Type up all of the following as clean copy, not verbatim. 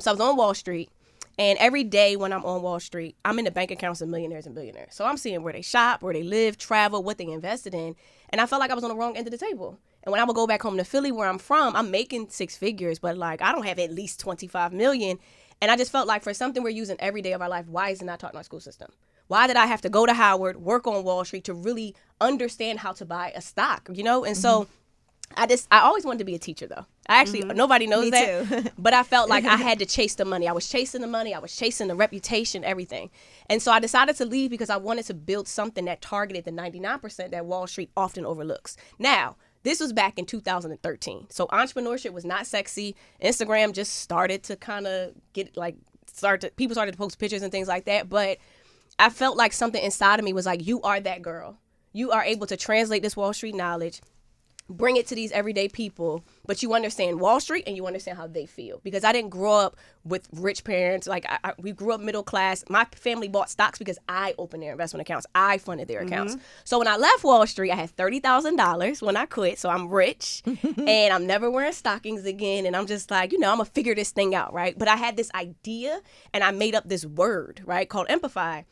So I was on Wall Street. And every day when I'm on Wall Street, I'm in the bank accounts of millionaires and billionaires. So I'm seeing where they shop, where they live, travel, what they invested in. And I felt like I was on the wrong end of the table. And when I would go back home to Philly, where I'm from, I'm making six figures, but like I don't have at least 25 million. And I just felt like for something we're using every day of our life, why is it not taught in our school system? Why did I have to go to Howard, work on Wall Street to really understand how to buy a stock, you know? And so I always wanted to be a teacher though. I actually, nobody knows Me that, too. but I felt like I had to chase the money. I was chasing the money. I was chasing the reputation, everything. And so I decided to leave because I wanted to build something that targeted the 99% that Wall Street often overlooks. Now, this was back in 2013. So entrepreneurship was not sexy. Instagram just started to kind of get people started to post pictures and things like that. But I felt like something inside of me was like, you are that girl. You are able to translate this Wall Street knowledge, bring it to these everyday people, but you understand Wall Street and you understand how they feel. Because I didn't grow up with rich parents. Like we grew up middle class. My family bought stocks because I opened their investment accounts. I funded their accounts. So when I left Wall Street, I had $30,000 when I quit. So I'm rich and I'm never wearing stockings again. And I'm just like, I'm going to figure this thing out, right? But I had this idea and I made up this word, right, called Empify,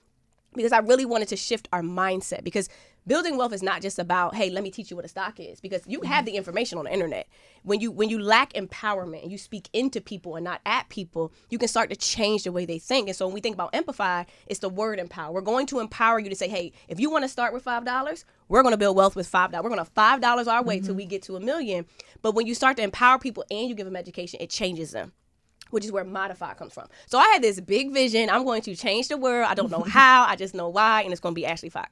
because I really wanted to shift our mindset. Because building wealth is not just about, hey, let me teach you what a stock is, because you have the information on the internet. When you lack empowerment and you speak into people and not at people, you can start to change the way they think. And so when we think about Empify, it's the word empower. We're going to empower you to say, hey, if you want to start with $5, we're going to build wealth with $5. We're going to $5 our way till we get to $1 million. But when you start to empower people and you give them education, it changes them, which is where Modify comes from. So I had this big vision. I'm going to change the world. I don't know how. I just know why. And it's going to be Ashley Fox.